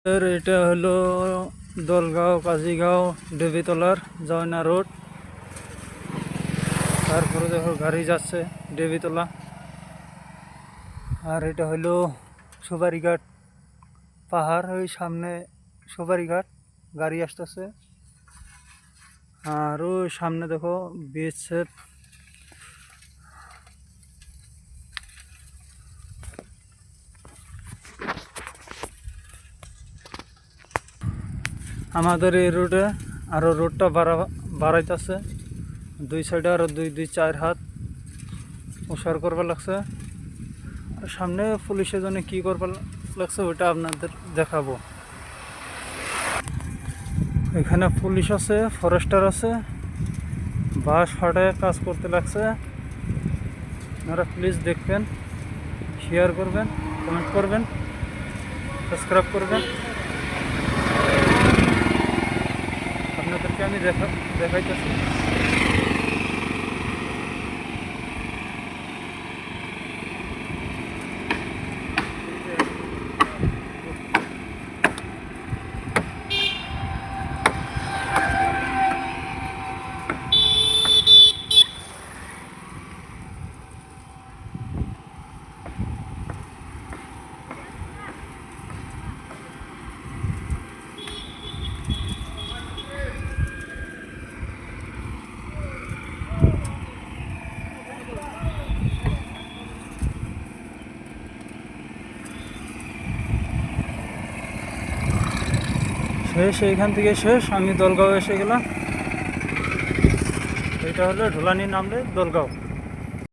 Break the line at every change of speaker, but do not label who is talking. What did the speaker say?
এটা হলো দলগাঁও কাজীগাঁও দেবীতলার জয়না রোড। তারপরে দেখো গাড়ি যাচ্ছে দেবীতলা। আর এটা হলো সুপারিঘাট পাহাড়, ওই সামনে সুপারিঘাট, গাড়ি আসতেছে। আর ওই সামনে দেখো বিএসএফ। আমাদের এই রোডে আরো রোডটা বাড়াইতেছে, দুই সাইডে আরো দুই চার হাত উসার করবার লাগছে। আর সামনে পুলিশের জন্য কি করবার লাগছে ওইটা আপনাদের দেখাবো। এখানে পুলিশ আছে, ফরেস্টার আছে, বাঁশ ফাটায় কাজ করতে লাগছে। আপনারা প্লিজ দেখবেন, শেয়ার করবেন, কমেন্ট করবেন, সাবস্ক্রাইব করবেন। আপনাদেরকে আমি দেখাইতেছি। শেষ, এইখান থেকে শেষ। আমি দলগাঁও এসে গেলাম। এটা হলো ঢোলানি নামলে দলগাঁও।